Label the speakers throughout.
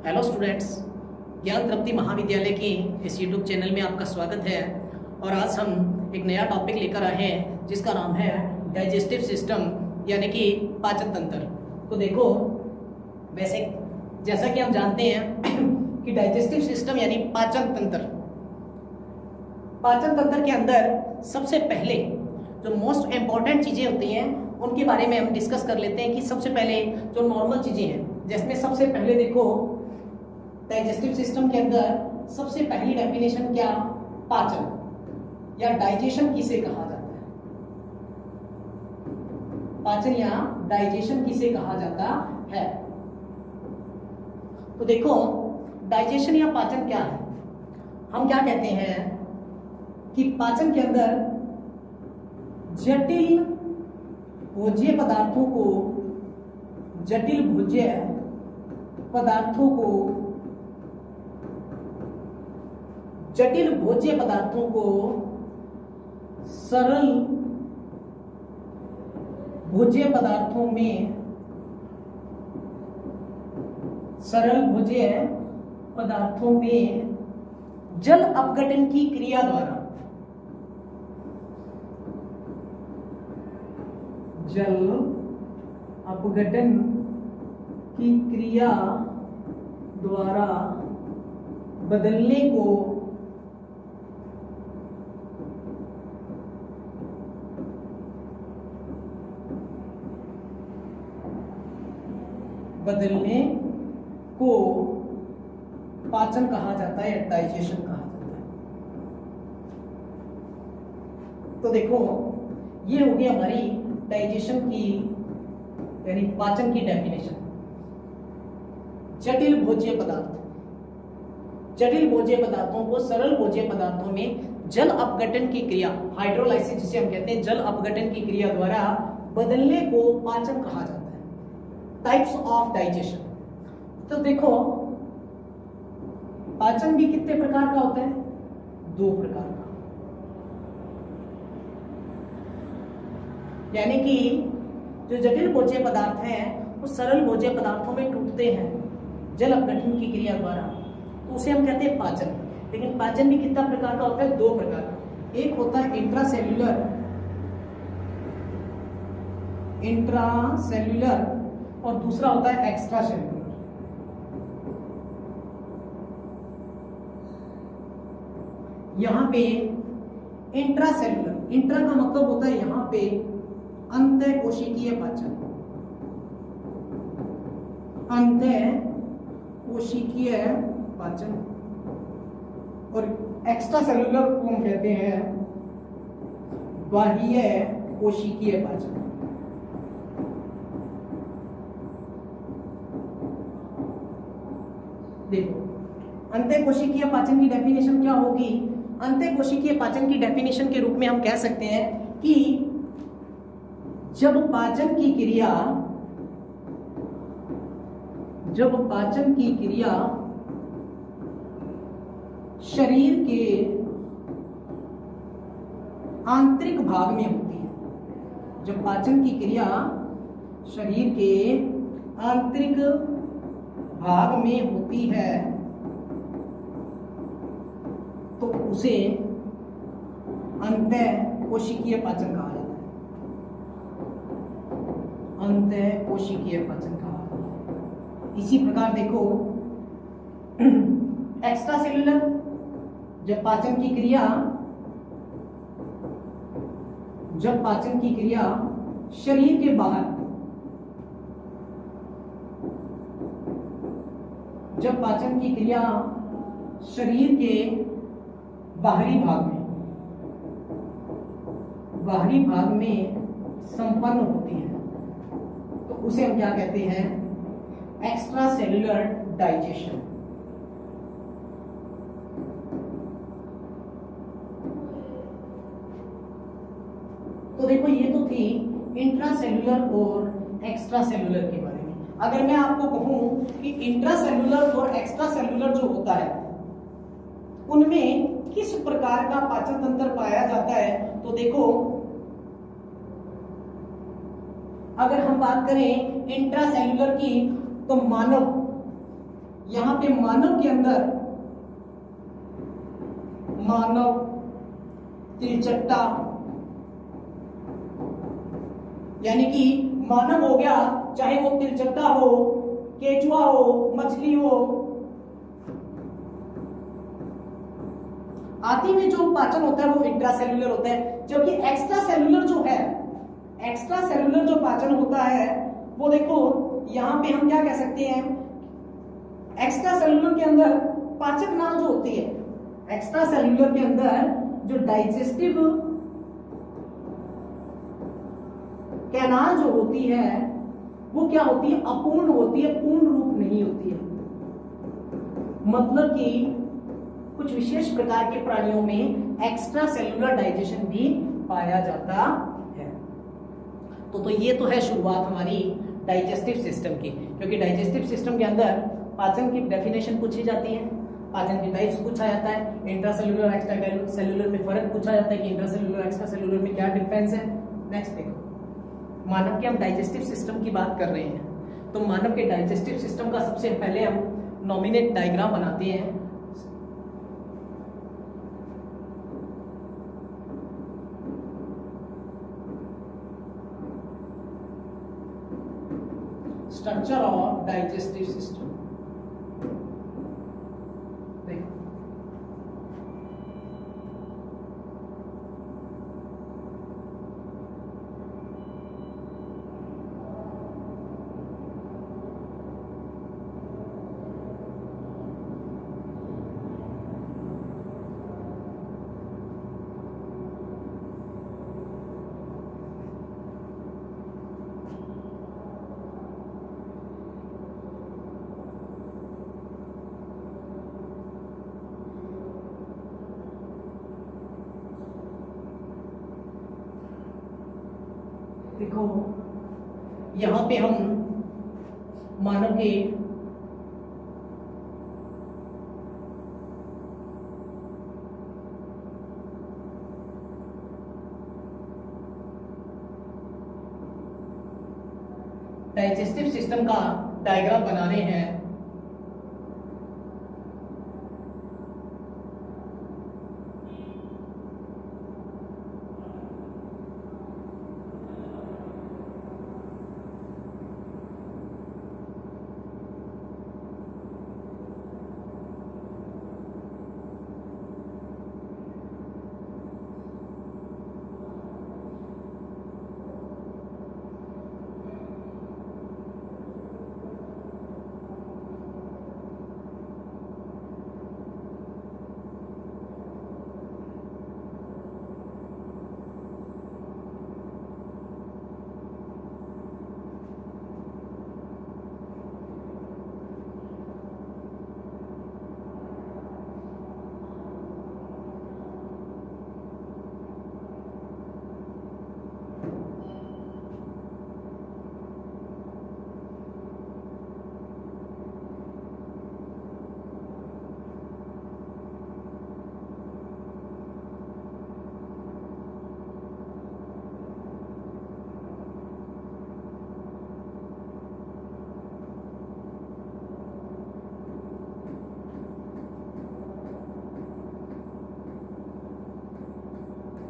Speaker 1: Hello students, ज्ञान तृप्ति महाविद्यालय की इस यूट्यूब चैनल में आपका स्वागत है। और आज हम एक नया टॉपिक लेकर आए हैं जिसका नाम है डाइजेस्टिव सिस्टम यानी कि पाचन तंत्र। तो देखो, वैसे जैसा कि हम जानते हैं कि डाइजेस्टिव सिस्टम यानी पाचन तंत्र के अंदर सबसे पहले जो मोस्ट इम्पॉर्टेंट चीज़ें होती हैं उनके बारे में हम डिस्कस कर लेते हैं कि सबसे पहले जो नॉर्मल चीज़ें हैं, जिसमें सबसे पहले देखो डाइजेस्टिव सिस्टम के अंदर सबसे पहली डेफिनेशन क्या, पाचन या डाइजेशन किसे कहा जाता है। पाचन या डाइजेशन किसे कहा जाता है। तो देखो, डाइजेशन या पाचन क्या है। हम क्या कहते हैं कि पाचन के अंदर जटिल भोज्य पदार्थों को सरल भोज्य पदार्थों में जल अपघटन की क्रिया द्वारा बदलने को पाचन कहा जाता है, डाइजेशन कहा जाता है। तो देखो, ये होगी हमारी डाइजेशन की यानी पाचन की डेफिनेशन। जटिल भोज्य पदार्थों को सरल भोज्य पदार्थों में जल अपघटन की क्रिया, हाइड्रोलाइसिस जिसे हम कहते हैं, जल अपघटन की क्रिया द्वारा बदलने को पाचन कहा जाता है। Types of digestion. तो देखो, पाचन भी कितने प्रकार का होता है? 2 प्रकार का। यानी कि जो जटिल भोज्य पदार्थ हैं वो सरल भोज्य पदार्थों में टूटते हैं जल अपघटन की क्रिया द्वारा, तो उसे हम कहते हैं पाचन। लेकिन पाचन भी कितना प्रकार का होता है? 2 प्रकार का। एक होता है इंट्रासेल्यूलर और दूसरा होता है एक्स्ट्रा सेल्यूलर। यहां पे इंट्रासेल्यूलर, इंट्रा का मतलब होता है यहां पे अंतःकोशिकीय पाचन, और एक्स्ट्रा सेल्यूलर को हम कहते हैं बाह्य कोशिकीय पाचन। देखो, अंतःकोशिकीय पाचन की डेफिनेशन क्या होगी? अंतःकोशिकीय पाचन की डेफिनेशन के रूप में हम कह सकते हैं कि जब पाचन की क्रिया शरीर के आंतरिक भाग में होती है, जब पाचन की क्रिया शरीर के आंतरिक भाग में होती है तो उसे अंतःकोशिकीय पाचन कहा जाता है। अंतःकोशिकीय पाचन कहा जाता है। इसी प्रकार देखो, एक्स्ट्रा सेल्यूलर, जब पाचन की क्रिया शरीर के बाहर, जब पाचन की क्रिया शरीर के बाहरी भाग में संपन्न होती है तो उसे हम क्या कहते हैं? Extra cellular digestion. तो देखो, ये तो थी इंट्रासेल्यूलर और एक्स्ट्रा सेल्यूलर के बारे में। अगर मैं आपको कहूं कि इंट्रासेल्यूलर और एक्स्ट्रा सेल्यूलर जो होता है उनमें किस प्रकार का पाचन तंत्र पाया जाता है, तो देखो, अगर हम बात करें इंट्रासेल्यूलर की तो मानव यहां पे मानव के अंदर मानव, तिलचट्टा, यानी कि मानव हो गया, चाहे वो तिलचट्टा हो, केचुआ हो, मछली हो, आदि में जो पाचन होता है वो इंट्रासेल्युलर होता है, जबकि एक्स्ट्रा सेल्युलर जो है, एक्स्ट्रा सेल्युलर जो पाचन होता है वो देखो यहां पे हम क्या कह सकते हैं, एक्स्ट्रा सेल्युलर के अंदर पाचक नाल जो होती है, एक्स्ट्रा सेल्युलर के अंदर जो डाइजेस्टिव कैनाल जो होती है वो क्या होती है, अपूर्ण होती है, पूर्ण रूप नहीं होती है। मतलब कि कुछ विशेष प्रकार के प्राणियों में एक्स्ट्रा सेल्युलर डाइजेशन भी पाया जाता है। तो ये तो है शुरुआत हमारी डाइजेस्टिव सिस्टम की, क्योंकि डाइजेस्टिव सिस्टम के अंदर पाचन की डेफिनेशन पूछी जाती है, पाचन की टाइप्स पूछा जाता है, इंट्रासेल्युलर एक्स्ट्रा सेल्युलर में फर्क पूछा जाता है कि इंट्रासेल्युलर एक्स्ट्रा सेल्युलर में क्या डिफरेंस है। नेक्स्ट देखो, मानव के हम डाइजेस्टिव सिस्टम की बात कर रहे हैं, तो मानव के डाइजेस्टिव सिस्टम का सबसे पहले हम नॉमिनेट डायग्राम बनाते हैं। स्ट्रक्चर ऑफ डाइजेस्टिव सिस्टम, देखो देखो यहां पे हम मानव के डाइजेस्टिव सिस्टम का डायग्राम बना रहे हैं।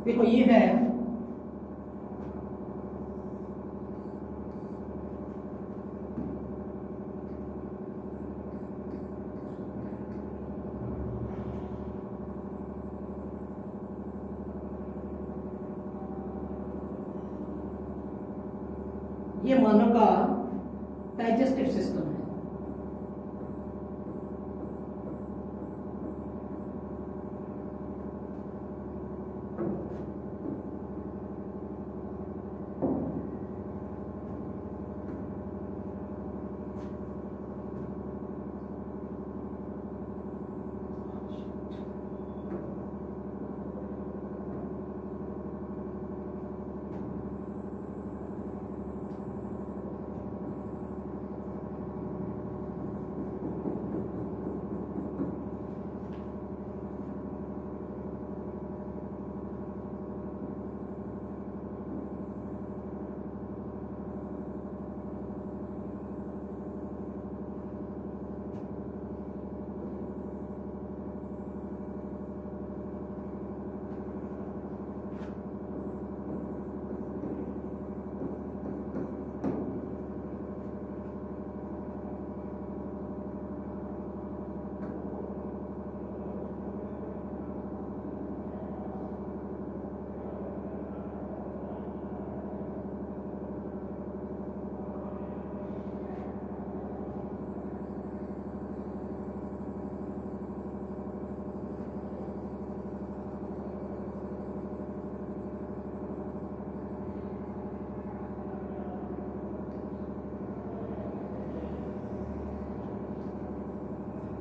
Speaker 1: देखो ये है ये मानव का डाइजेस्टिव सिस्टम है।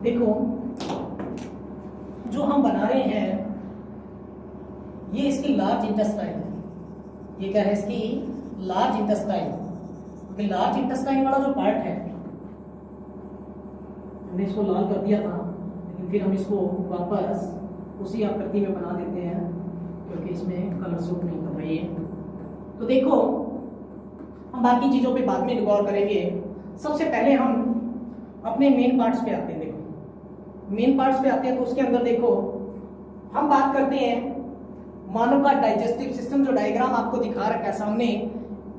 Speaker 1: देखो जो हम बना रहे हैं ये इसकी लार्ज इंटेस्टाइन है। ये क्या है? इसकी लार्ज इंटेस्टाइन। लार्ज इंटेस्टाइन वाला जो पार्ट है हमने इसको लाल कर दिया था, लेकिन फिर हम इसको वापस उसी आकृति में बना देते हैं क्योंकि इसमें कलर सूट नहीं कर रही है। तो देखो हम बाकी चीजों पे बाद में गौर करेंगे। सबसे पहले हम अपने मेन पार्ट्स पे आते हैं। देखो मेन पार्ट्स पे आते हैं तो उसके अंदर देखो हम बात करते हैं मानव का डाइजेस्टिव सिस्टम। जो डायग्राम आपको दिखा रखा है सामने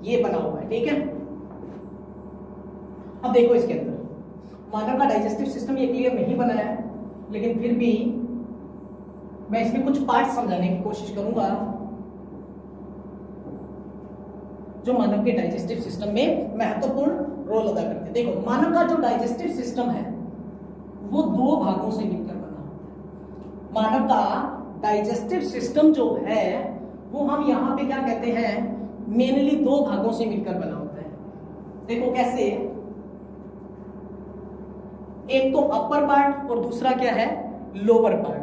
Speaker 1: ये बना हुआ है, ठीक है। अब देखो इसके अंदर मानव का डाइजेस्टिव सिस्टम ये क्लियर नहीं बना है, लेकिन फिर भी मैं इसमें कुछ पार्ट समझाने की कोशिश करूंगा जो मानव के डाइजेस्टिव सिस्टम में महत्वपूर्ण रोल अदा करते हैं। देखो मानव का जो डाइजेस्टिव सिस्टम है वो दो भागों से मिलकर बना है। मानव का डाइजेस्टिव सिस्टम जो है वो हम यहां पे क्या कहते हैं, मेनली दो भागों से मिलकर बना होता है। देखो कैसे, एक तो अपर पार्ट और दूसरा क्या है, लोअर पार्ट।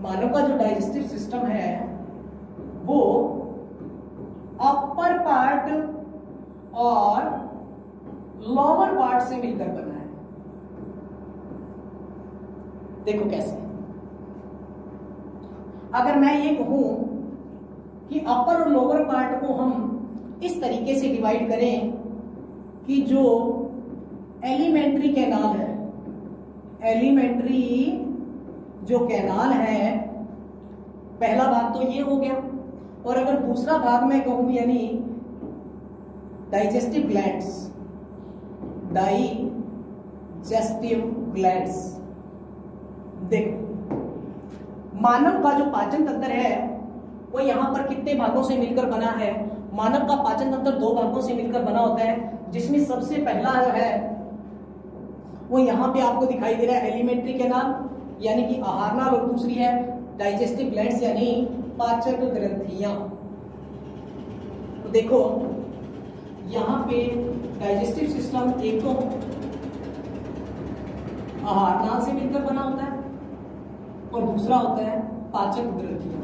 Speaker 1: मानव का जो डाइजेस्टिव सिस्टम है वो अपर पार्ट और लोअर पार्ट से मिलकर बना है। देखो कैसे, अगर मैं ये कहूं कि अपर और लोअर पार्ट को हम इस तरीके से डिवाइड करें कि जो एलिमेंट्री कैनाल है, एलिमेंट्री जो कैनाल है, पहला भाग तो ये हो गया, और अगर दूसरा भाग मैं कहूं यानी डाइजेस्टिव ग्लैंड्स, डाइजेस्टिव ग्लैंड्स। देखो मानव का जो पाचन तंत्र है वो यहां पर कितने भागों से मिलकर बना है? मानव का पाचन तंत्र दो भागों से मिलकर बना होता है, जिसमें सबसे पहला है वो यहां पे आपको दिखाई दे रहा है एलिमेंट्री कैनाल यानी कि आहार नाल, और दूसरी है डाइजेस्टिव ग्लैंड्स यानी पाचक ग्रंथियां। तो देखो यहां पे डाइजेस्टिव सिस्टम एक तो आहार नाल से मिलकर बना होता है और दूसरा होता है पाचक ग्रंथियां।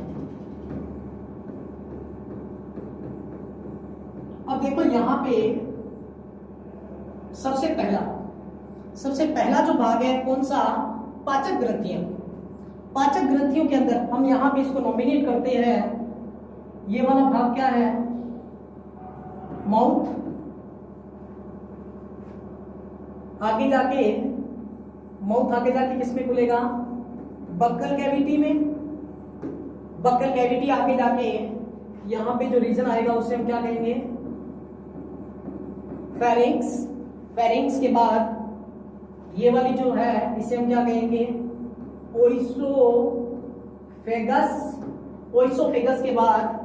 Speaker 1: अब देखो यहां पे सबसे पहला जो भाग है कौन सा, पाचक ग्रंथियां। पाचक ग्रंथियों के अंदर हम यहां पे इसको नॉमिनेट करते हैं, ये वाला भाग क्या है, माउथ। आगे जाके माउथ आगे जाके किसमें खुलेगा, बक्कल कैविटी में। बक्कल कैविटी आगे जाके यहां पे जो रीजन आएगा उसे हम क्या कहेंगे, फेरिंक्स। फेरिंक्स के बाद ये वाली जो है इसे हम क्या कहेंगे, ओइसोफेगस। ओइसोफेगस के बाद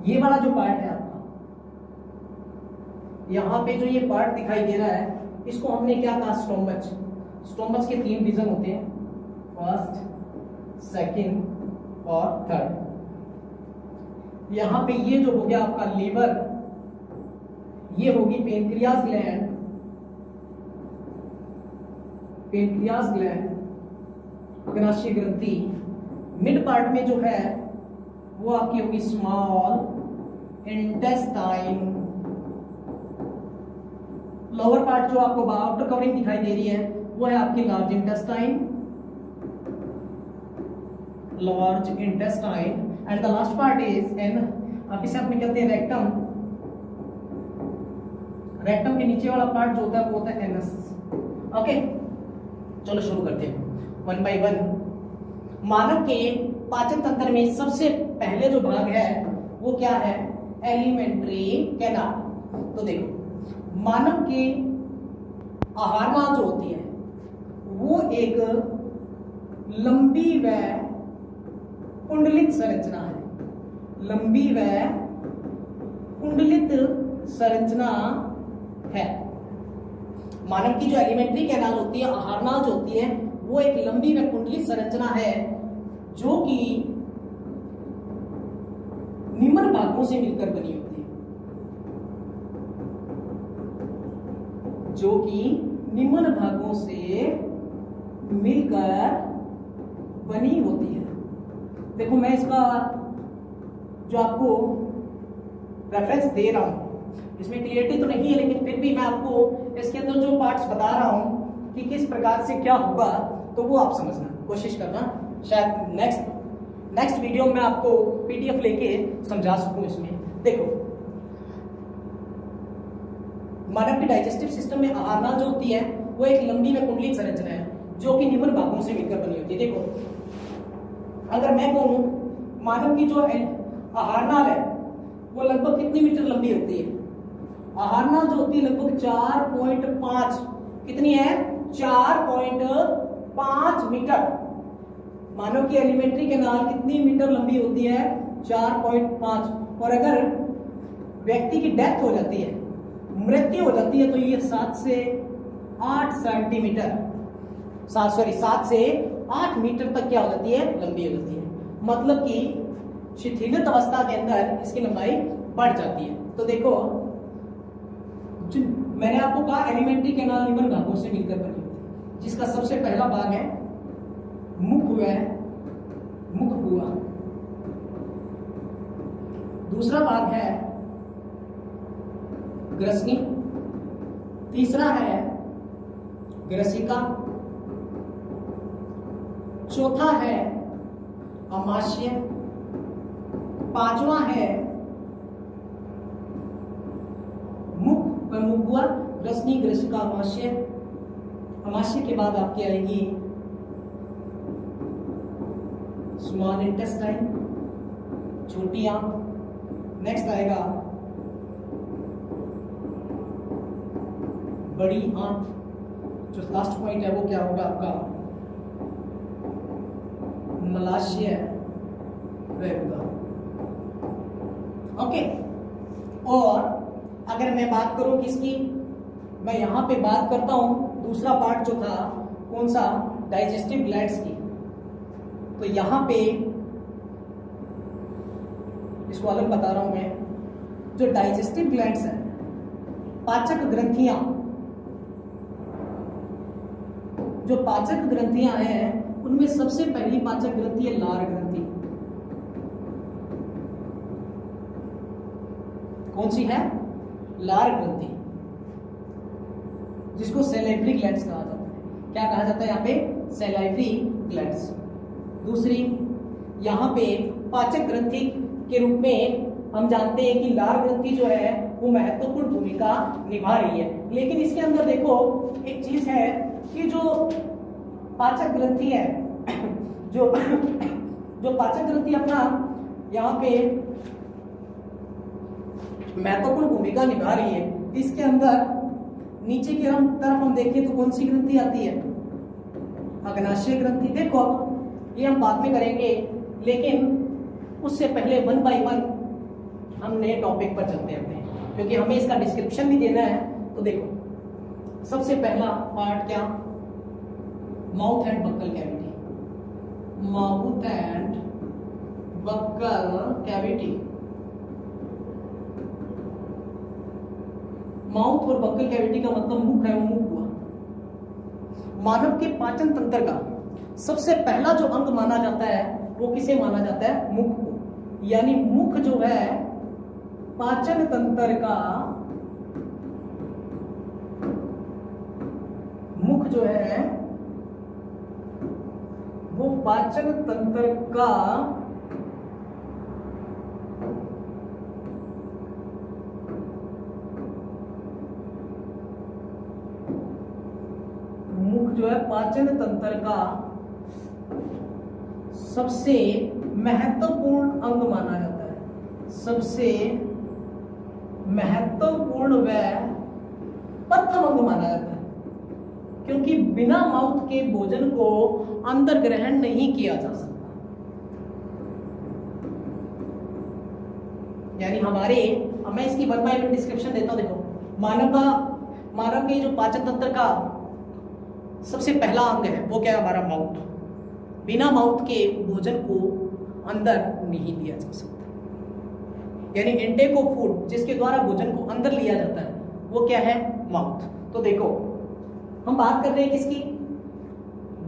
Speaker 1: ये वाला जो पार्ट है आपका, यहां पे जो ये पार्ट दिखाई दे रहा है इसको हमने क्या कहा, स्टोमच। स्टोमच के 3 रीजन होते हैं, फर्स्ट, सेकंड और थर्ड। यहां पे ये जो हो गया आपका लीवर, ये होगी पेनक्रियास ग्लैंड, पेनक्रियास ग्लैंड, अग्नाशय ग्रंथि। मिड पार्ट में जो है वो आपकी होगी स्मॉल इंटेस्टाइन। लोअर पार्ट जो आपको आउटर कवरिंग दिखाई दे रही है वो है आपकी large intestine, large intestine, and the last part is an, आप इसे अपने कहते हैं रेक्टम। रेक्टम के नीचे वाला पार्ट जो होता है वो होता है एनस। ओके, चलो शुरू करते हैं 1 by 1। मानव के पाचन तंत्र में सबसे पहले जो भाग है वो क्या है, एलिमेंट्री कैनाल। तो देखो मानव की आहार नाल जो होती है वो एक लंबी व कुंडलित संरचना है, लंबी व कुंडलित संरचना है। मानव की जो एलिमेंट्री कैनाल होती है, आहार नाल जो होती है वो एक लंबी व कुंडलित संरचना है जो कि निम्न भागों से मिलकर बनी होती है, जो कि निम्न भागों से मिलकर बनी होती है। देखो मैं इसका जो आपको रेफरेंस दे रहा हूं इसमें क्लियरिटी तो नहीं है, लेकिन फिर भी मैं आपको इसके अंदर जो पार्ट्स बता रहा हूं कि किस प्रकार से क्या होगा, तो वो आप समझना कोशिश करना। शायद नेक्स्ट वीडियो में आपको पीडीएफ लेके समझा सकूं। इसमें देखो मानव के डाइजेस्टिव सिस्टम में आहार नाल जो होती है वो एक लंबी व कुंडलित संरचना है जो कि निम्न भागों से मिलकर बनी होती है। देखो अगर मैं कहूं मानव की जो आहार नाल है वो लगभग कितनी मीटर लंबी होती है? आहार नाल जो होती है लगभग 4.5 कितनी है? 4.5 मीटर। मानव की एलिमेंट्री कैनाल कितनी मीटर लंबी होती है? 4.5। और अगर व्यक्ति की डेथ हो जाती है, मृत्यु हो जाती है, तो ये 7 से 8 सेंटीमीटर 7 से 8 मीटर तक क्या हो जाती है? लंबी हो जाती है। मतलब कि शिथिलित अवस्था के अंदर इसकी लंबाई बढ़ जाती है। तो देखो मैंने आपको कहा एलिमेंट्री कैनाल निम्न भागों से मिलकर बनी होती है, जिसका सबसे पहला भाग है मुख गुहा, दूसरा भाग है ग्रसनी, तीसरा है ग्रसिका, चौथा है अमाशय, पांचवा है मुखगुहा, ग्रसनी, ग्रसिका, अमाशय। अमाशय के बाद आपकी आएगी स्मॉल इंटेस्टाइन, छोटी आंत। नेक्स्ट आएगा बड़ी आंत। जो लास्ट पॉइंट है वो क्या होगा आपका? मलाशय रहेगा। ओके। और अगर मैं बात करूं किसकी, मैं यहां पे बात करता हूं दूसरा पार्ट जो था कौन सा? डाइजेस्टिव ग्लैंड्स की। तो यहां पे इसको अलग बता रहा हूं मैं। जो डाइजेस्टिव ग्लैंड्स हैं, पाचक ग्रंथियां, जो पाचक ग्रंथियां हैं उनमें सबसे पहली पाचक ग्रंथि है लार ग्रंथि। कौन सी है? लार ग्रंथि, जिसको सैलाइवरी ग्लैंड्स कहा जाता है। क्या कहा जाता है यहाँ पे? Salivary glands. दूसरी यहाँ पे पाचक ग्रंथि के रूप में हम जानते हैं कि लार ग्रंथि जो है वो महत्वपूर्ण भूमिका निभा रही है। लेकिन इसके अंदर देखो एक चीज है कि जो पाचक ग्रंथि है जो पाचक ग्रंथि अपना यहाँ पे महत्वपूर्ण भूमिका निभा रही है, इसके अंदर नीचे की तरफ हम देखें तो कौन सी ग्रंथि आती है? अग्नाशय ग्रंथि। देखो अब ये हम बाद में करेंगे, लेकिन उससे पहले 1 बाय 1 हम नए टॉपिक पर चलते हैं, क्योंकि हमें इसका डिस्क्रिप्शन भी देना है। तो देखो सबसे पहला पार्ट क्या? Mouth and buccal cavity. Mouth and buccal cavity. Mouth और बक्कल कैविटी का मतलब मुख है, वो मुख हुआ। मानव के पाचन तंत्र का सबसे पहला जो अंग माना जाता है वो किसे माना जाता है? मुख को। यानी मुख जो है पाचन तंत्र का, मुख जो है वो पाचन तंत्र का जो है पाचन तंत्र का सबसे महत्वपूर्ण अंग माना जाता है। सबसे महत्वपूर्ण व प्रथम अंग माना जाता है, क्योंकि बिना माउथ के भोजन को अंदर ग्रहण नहीं किया जा सकता। यानी मैं इसकी 1 बाय 1 डिस्क्रिप्शन देता हूं। देखो मानव के जो पाचन तंत्र का सबसे पहला अंग है वो क्या है? हमारा माउथ। बिना माउथ के भोजन को अंदर नहीं लिया जा सकता। यानी इंटेक ऑफ फूड, जिसके द्वारा भोजन को अंदर लिया जाता है, वो क्या है? माउथ। तो देखो हम बात कर रहे हैं किसकी,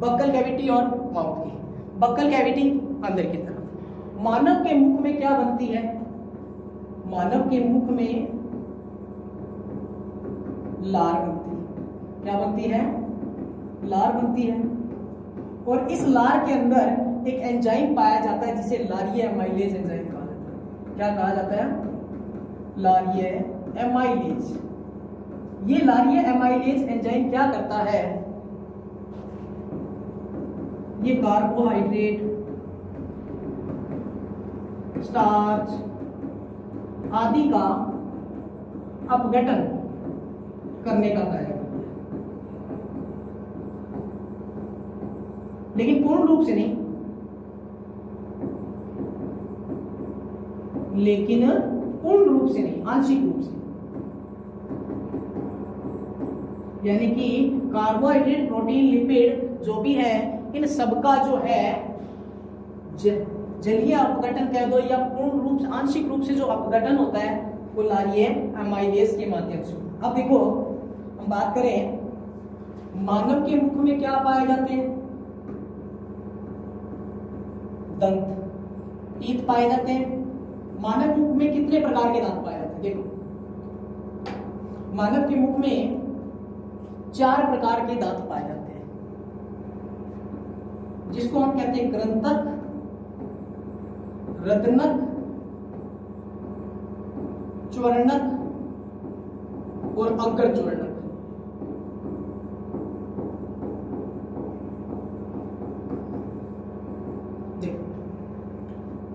Speaker 1: बक्कल कैविटी और माउथ की। बक्कल कैविटी अंदर की तरफ। मानव के मुख में क्या बनती है, मानव के मुख में लार बनती है। क्या बनती है, लार बनती है। और इस लार के अंदर एक एंजाइम पाया जाता है जिसे लारिये एमाइलेज एंजाइम कहा जाता है। क्या कहा जाता है, लारिये एमाइलेज। ये लारिये एमाइलेज एंजाइम क्या करता है, ये कार्बोहाइड्रेट, स्टार्च आदि का अपघटन करने का कार्य करता है, लेकिन पूर्ण रूप से नहीं, लेकिन पूर्ण रूप से नहीं, आंशिक रूप से। यानी कि कार्बोहाइड्रेट, प्रोटीन, लिपिड जो भी है, इन सबका जो है जलीय अपघटन कह दो या पूर्ण रूप से, आंशिक रूप से जो अपघटन होता है वो लारिये एमाइलेज के माध्यम से। अब देखो हम बात करें मानव के मुख में क्या पाए जाते हैं, दंत, टीथ पाए जाते हैं। मानव मुख में कितने प्रकार के दांत पाए जाते हैं, देखो मानव के मुख में 4 प्रकार के दांत पाए जाते हैं, जिसको हम कहते हैं ग्रंथक, रदनक, च्वर्णक और अग्र च्वर्णक। देखो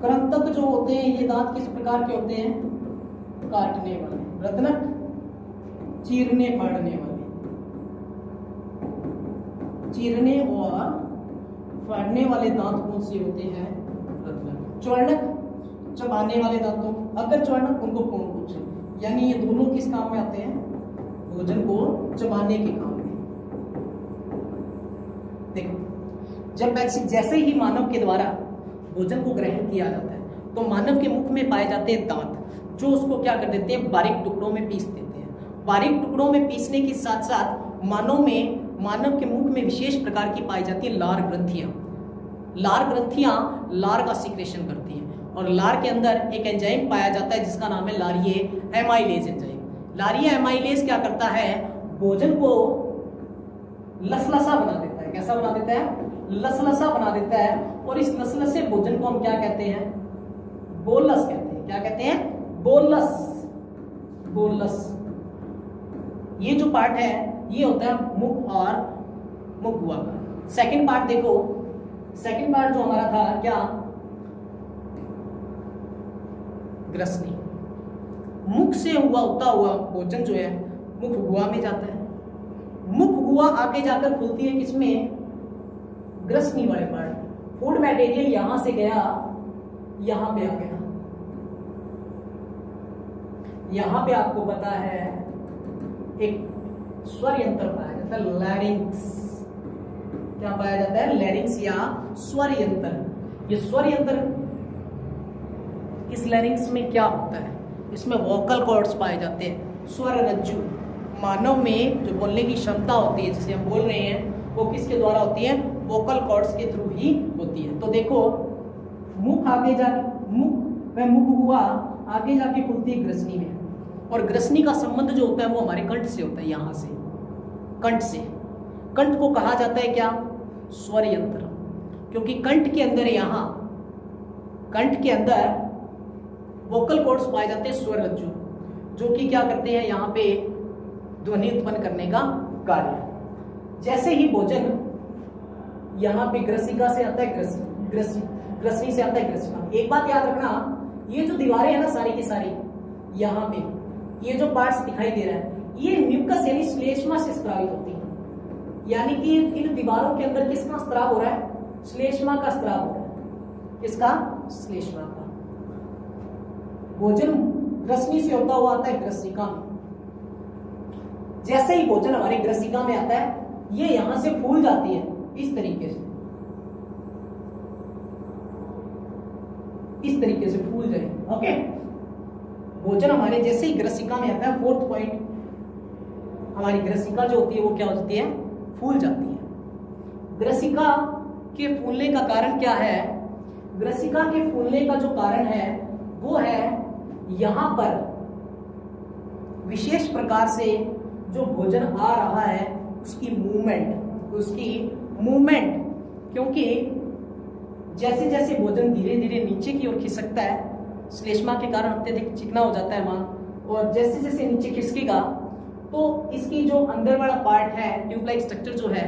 Speaker 1: कृंतक जो होते हैं ये दांत किस प्रकार के होते हैं, काटने वाले। रदनक चीरने फाड़ने वाले, चीरने और फाड़ने वाले दांत कौन से होते हैं, रदनक। च्वर्णक चबाने वाले दांतों, अगर च्वर्णक उनको पूर्ण रूप से, यानी ये दोनों किस काम में आते हैं, भोजन को चबाने के काम में। देखो जब जैसे ही मानव के द्वारा भोजन को ग्रहण किया जाता है तो मानव के मुख में पाए जाते हैं दांत, जो उसको क्या कर देते हैं, बारीक टुकड़ों में पीस देते हैं। बारीक टुकड़ों में पीसने के साथ साथ मानव के मुख में विशेष प्रकार की पाई जाती है लार ग्रंथियां। लार ग्रंथियां लार का सिक्रेशन करती हैं और लार के अंदर एक एंजाइम पाया जाता है जिसका नाम है लारिये एमाइलेज एंजाइम। लारिये एमाइलेज क्या करता है, भोजन को लसलसा बना देता है। कैसा बना देता है, लसलसा बना देता है। और इस लसलसे भोजन को हम क्या कहते हैं, बोलस कहते हैं। क्या कहते हैं, बोलस। बोलस ये जो पार्ट है ये होता है मुख और मुख गुहा का। सेकंड पार्ट देखो, सेकंड पार्ट जो हमारा था क्या, ग्रसनी। मुख से होता हुआ भोजन जो है मुख गुहा में जाता है। मुख गुहा आगे जाकर खुलती है किसमें, ग्रसनी वाले पार्ट। फूड मटेरियल यहां से गया, यहां पे आ गया। यहां पे आपको पता है एक स्वर यंत्र पाया जाता है, लैरिंक्स। क्या पाया जाता है, लैरिंक्स या स्वर यंत्र। ये स्वर यंत्र, इस लैरिंक्स में क्या होता है, इसमें वोकल कॉर्ड्स पाए जाते हैं, स्वर रज्जु। मानव में जो बोलने की क्षमता होती है, जिसे हम बोल रहे हैं, वो किसके द्वारा होती है, वोकल कॉर्ड्स के थ्रू ही होती है। तो देखो मुख आगे जाके, मुख हुआ आगे जाके खुलती है ग्रसनी में, और ग्रसनी का संबंध जो होता है वो हमारे कंठ से होता है, यहां से, कंठ से। कंठ को कहा जाता है क्या, स्वर यंत्र, क्योंकि कंठ के अंदर, यहां कंठ के अंदर वोकल कॉर्ड्स पाए जाते हैं, स्वर रज्जु, जो कि क्या करते हैं, यहाँ पे ध्वनि उत्पन्न करने का कार्य। जैसे ही भोजन यहाँ पे ग्रसिका से आता है, ग्रसनी से आता है ग्रसिका। एक बात याद रखना, ये जो दीवारें हैं ना सारी की सारी, यहाँ पे ये जो पार्ट्स दिखाई दे रहा है, ये म्यूकस यानी श्लेष्मा से स्रावित होती है। यानी कि इन दीवारों के अंदर किसका स्राव हो रहा है, श्लेष्मा का स्राव हो रहा है। किसका, श्लेष्मा का। भोजन ग्रसनी से होता हुआ आता है ग्रसिका में। जैसे ही भोजन हमारी ग्रसिका में आता है, ये यहां से फूल जाती है इस तरीके से, इस तरीके से फूल जाएगी। ओके, भोजन हमारे जैसे ही ग्रसिका में आता है, फोर्थ पॉइंट, हमारी ग्रसिका जो होती है वो क्या होती है, फूल जाती है। ग्रसिका के फूलने का कारण क्या है? ग्रसिका के फूलने का जो कारण है वो है यहां पर विशेष प्रकार से जो भोजन आ रहा है उसकी मूवमेंट, क्योंकि जैसे जैसे भोजन धीरे धीरे नीचे की ओर खिसकता है, श्लेष्मा के कारण अत्यधिक चिकना हो जाता है वहां, और जैसे जैसे नीचे खिसकेगा तो इसकी जो अंदर वाला पार्ट है, ट्यूब लाइक स्ट्रक्चर जो है,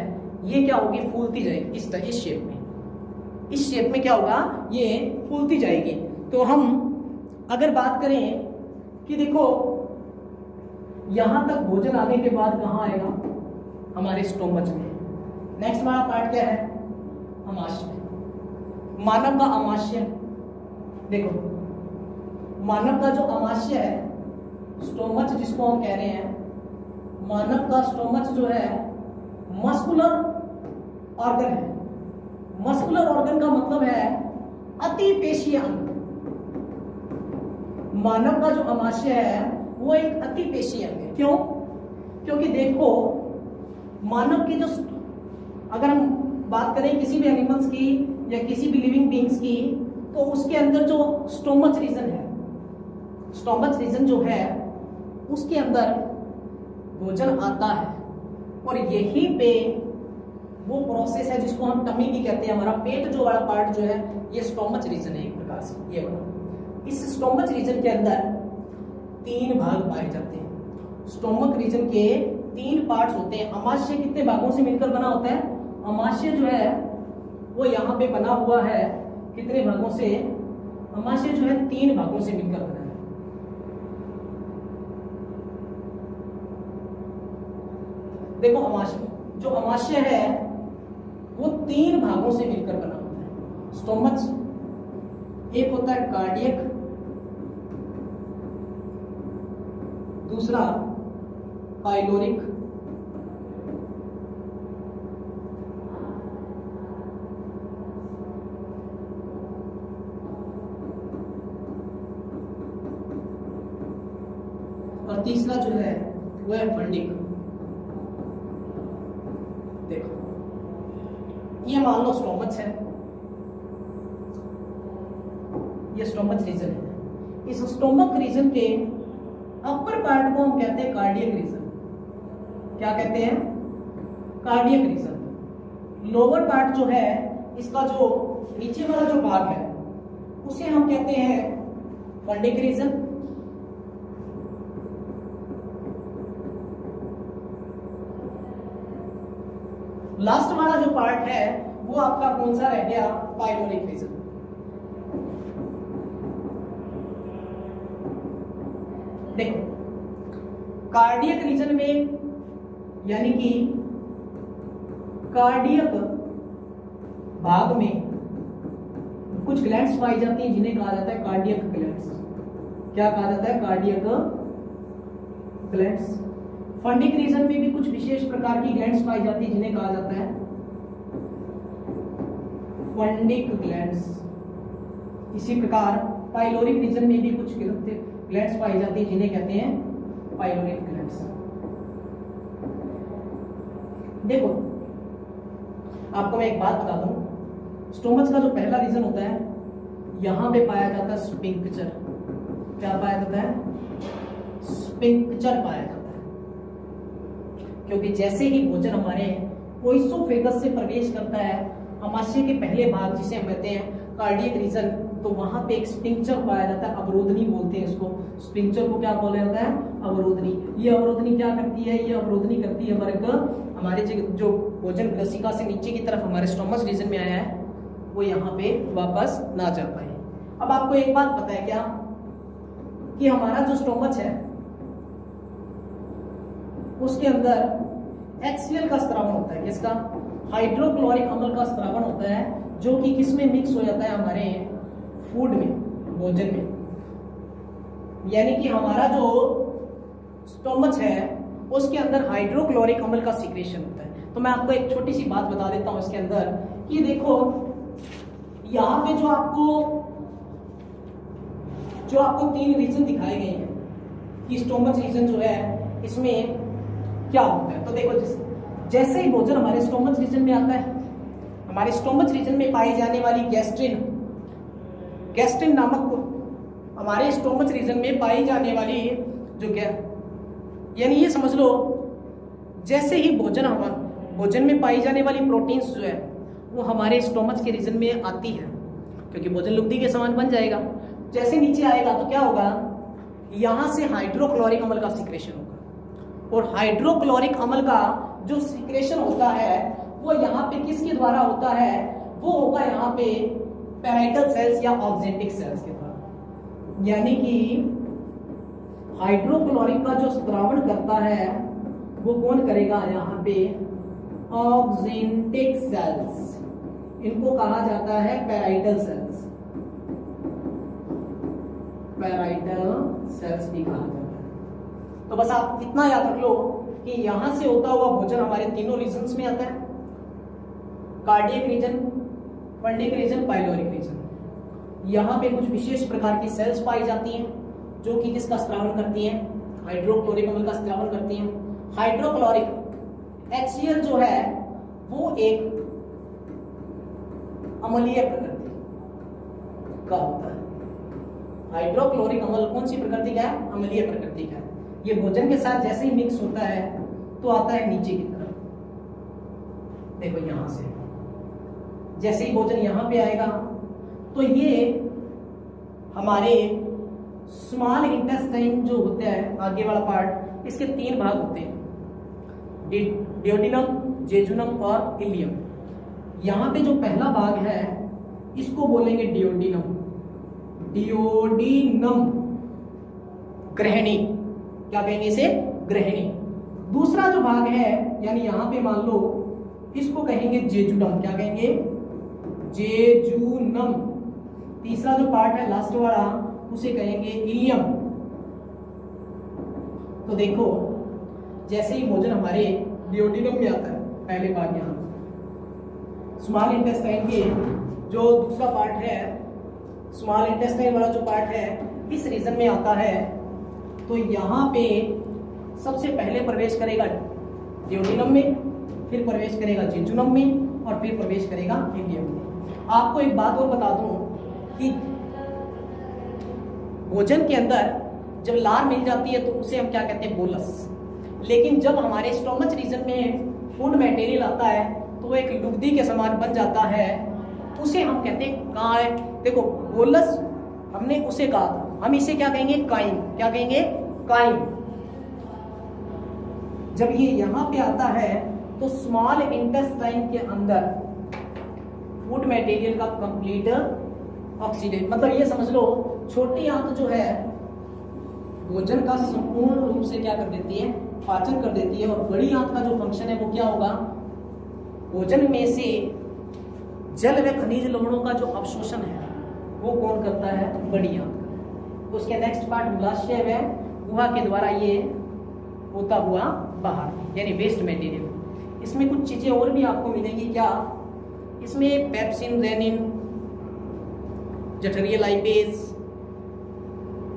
Speaker 1: ये क्या होगी? फूलती जाएगी इस शेप में। इस शेप में क्या होगा? ये फूलती जाएगी। तो हम अगर बात करें कि देखो यहां तक भोजन आने के बाद कहां आएगा? हमारे स्टोमच में। नेक्स्ट वाला पार्ट क्या है? अमाशय। मानव का अमाशय, देखो मानव का जो अमाशय है, स्टोमच जिसको हम कह रहे हैं, मानव का स्टोमच जो है मस्कुलर ऑर्गन है। मस्कुलर ऑर्गन का मतलब है अतिपेशीय अंग। मानव का जो अमाशय है वो एक अतिपेशीय अंग है। क्यों? क्योंकि देखो मानव की जो, अगर हम बात करें किसी भी एनिमल्स की या किसी भी लिविंग बीइंग्स की, तो उसके अंदर जो स्टोमच रीजन है, स्टोमच रीजन जो है उसके अंदर भोजन आता है, और यहीं पे वो प्रोसेस है जिसको हम टमी भी कहते हैं। हमारा पेट जो वाला पार्ट जो है ये स्टोमच रीजन है एक प्रकार से, ये वाला। इस स्टोमच रीजन के अंदर 3 भाग पाए जाते हैं। स्टोमक रीजन के 3 पार्ट्स होते हैं। अमाशय कितने भागों से मिलकर बना होता है? अमाशय जो है वो यहाँ पे बना हुआ है कितने भागों से? अमाशय जो है 3 भागों से मिलकर बना है। देखो जो अमाशय है वो 3 भागों से मिलकर बना होता है। स्टोमच एक होता है कार्डियक, दूसरा पाइलोरिक, और तीसरा जो है वो है फंडिक। देखो ये मान लो स्टोमच है, ये स्टोमच रीजन है। इस स्टोमक रीजन के अपर पार्ट को हम कहते हैं कार्डियक रीजन। क्या कहते हैं? Cardiac reason. लोअर पार्ट जो है इसका, जो नीचे वाला जो भाग है उसे हम कहते हैं फंडिक रीजन। लास्ट वाला जो पार्ट है वो आपका कौन सा रह गया? Pyloric region. देखो कार्डियक रीजन में, यानी कि कार्डियक भाग में कुछ ग्लैंड्स पाई जाती हैं जिन्हें कहा जाता है कार्डियक ग्लैंड्स। क्या कहा जाता है? Cardiac glands. फंडिक रीजन में भी कुछ विशेष प्रकार की ग्लैंड्स पाई जाती है जिन्हें कहा जाता है फंडिक ग्लैंड्स। इसी प्रकार पाइलोरिक रीजन में भी कुछ ग्लैंड्स पाई जाती है जिन्हें कहते हैं पाइलोरिक ग्लैंड्स। देखो आपको मैं एक बात बता दूं, स्टोमच का जो पहला रीजन होता है यहां पे पाया जाता है स्फिंक्टर। क्या पाया जाता है? स्फिंक्टर पाया जाता है। क्योंकि जैसे ही भोजन हमारे ओइसोफेगस से प्रवेश करता है अमाशय के पहले भाग जिसे हम कहते हैं कार्डियक रीजन, तो वहां पे एक स्फिंक्टर पाया जाता है, अवरोधनी बोलते हैं इसको। स्फिंक्टर को क्या बोला जाता है? अवरोधनी। ये अवरोधनी क्या करती है? ये अवरोधनी करती है हमारे जो भोजन ग्रसिका से नीचे की तरफ हमारे स्टोमच रीजन में आया है वो यहाँ पे वापस ना जा पाए। अब आपको एक बात पता है क्या, कि हमारा जो स्टोमच है उसके अंदर HCl का स्त्रावन होता है। किसका? हाइड्रोक्लोरिक अम्ल का स्त्रावन होता है, जो कि किस में मिक्स हो जाता है? हमारे फूड में, भोजन में। यानी कि हमारा जो स्टोमच है उसके अंदर हाइड्रोक्लोरिक अम्ल का सीक्रेशन होता है। तो मैं आपको एक छोटी सी बात बता देता हूं इसके अंदर, कि देखो यहाँ पे जो आपको 3 रीजन दिखाए गए हैं कि स्टोमच रीजन जो है इसमें क्या होता है। तो देखो जैसे ही भोजन हमारे स्टोमच रीजन में आता है, हमारे स्टोमच रीजन में पाई जाने वाली गैस्ट्रिन नामक हमारे स्टोमच रीजन में पाई जाने वाली जो यानी ये समझ लो, जैसे ही भोजन में पाई जाने वाली प्रोटीन्स जो है वो हमारे स्टोमच के रीजन में आती है, क्योंकि भोजन लुगदी के समान बन जाएगा। जैसे नीचे आएगा तो क्या होगा, यहाँ से हाइड्रोक्लोरिक अम्ल का सिक्रेशन होगा, और हाइड्रोक्लोरिक अम्ल का जो सिक्रेशन होता है वो यहाँ पे किसके द्वारा होता है, वो होगा यहाँ पे पैराइटल सेल्स या ऑक्जेंटिक सेल्स के द्वारा। यानी कि हाइड्रोक्लोरिक का जो स्त्रावण करता है वो कौन करेगा, यहाँ पे ऑक्जेंटिक सेल्स, इनको कहा जाता है पैराइटल सेल्स, पैराइटल सेल्स भी कहा जाता है। तो बस आप इतना याद रख लो कि यहां से होता हुआ भोजन हमारे तीनों रीजन्स में आता है, cardiac region, fundic region, pyloric region. यहाँ पे कुछ विशेष प्रकार की सेल्स पाई जाती हैं जो कि किसका स्त्रावण करती हैं, हाइड्रोक्लोरिक अम्ल का स्त्रावण करती हैं। हाइड्रोक्लोरिक HCl जो है वो एक अम्लीय प्रकृति का होता है। हाइड्रोक्लोरिक अम्ल कौन सी प्रकृति का है, अम्लीय प्रकृति का है। ये भोजन के साथ जैसे ही मिक्स होता है तो आता है नीचे की तरफ, देखो यहां से जैसे ही भोजन यहां पे आएगा तो ये हमारे स्मॉल इंटेस्टाइन जो होता है आगे वाला पार्ट, इसके 3 भाग होते हैं, डियोडिनम, जेजुनम और इलियम। यहाँ पे जो पहला भाग है इसको बोलेंगे डियोडिनम, डियोडिनम ग्रहणी, क्या कहेंगे इसे, ग्रहणी। दूसरा जो भाग है यानी यहाँ पे मान लो इसको कहेंगे जेजुनम, क्या कहेंगे, जेजुनम। तीसरा जो पार्ट है लास्ट वाला उसे कहेंगे इलियम। तो देखो जैसे ही भोजन हमारे डियोडिनम में आता है, पहले भाग यहाँ स्मॉल इंटेस्टाइन के जो दूसरा पार्ट है, स्मॉल इंटेस्टाइन वाला जो पार्ट है इस रीजन में आता है, तो यहाँ पे सबसे पहले प्रवेश करेगा डियोडिनम में, फिर प्रवेश करेगा जेजुनम में और फिर प्रवेश करेगा इलियम में। आपको एक बात और बता दूं कि भोजन के अंदर जब लार मिल जाती है तो उसे हम क्या कहते हैं, बोलस। लेकिन जब हमारे स्टोमच रीजन में फूड मटेरियल आता है तो वो एक लुगदी के समान बन जाता है, उसे हम कहते हैं काय। देखो बोलस हमने उसे कहा था, हम इसे क्या कहेंगे, काइम, क्या कहेंगे, काइम। जब ये यहाँ पे आता है तो स्मॉल इंटेस्टाइन के अंदर फूड मटेरियल का कंप्लीट ऑक्सीडेशन, मतलब ये समझ लो छोटी आंत जो है भोजन का संपूर्ण रूप से क्या कर देती है, पाचन कर देती है, और बड़ी आंत का जो फंक्शन है वो क्या होगा, भोजन में से जल व खनिज लवणों का जो अवशोषण है वो कौन करता है, बड़ी आंत। तो उसके नेक्स्ट पार्ट मूलाशय व गुहा के द्वारा ये होता हुआ बाहर, यानी वेस्ट मटेरियल। इसमें कुछ चीजें और भी आपको मिलेंगी, क्या इसमें पेप्सिन, रेनिन, जठरीय लाइपेज,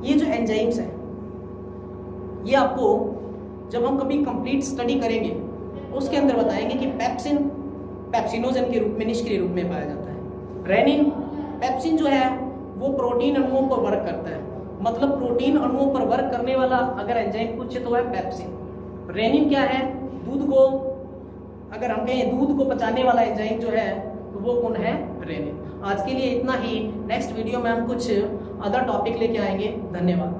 Speaker 1: ये जो एंजाइम्स हैं ये आपको जब हम कभी कंप्लीट स्टडी करेंगे उसके अंदर बताएंगे कि पेप्सिन पेप्सिनोजन के रूप में, निष्क्रिय रूप में पाया जाता है। रेनिन, पेप्सिन जो है वो प्रोटीन अणुओं पर वर्क करता है, मतलब प्रोटीन अणुओं पर वर्क करने वाला अगर एंजाइम पूछे तो है पेप्सिन। रेनिन क्या है, दूध को, अगर हम कहें दूध को पचाने वाला एंजाइम जो है तो वो कौन है, रेनिन। आज के लिए इतना ही, नेक्स्ट वीडियो में हम कुछ अदर टॉपिक लेके आएंगे। धन्यवाद।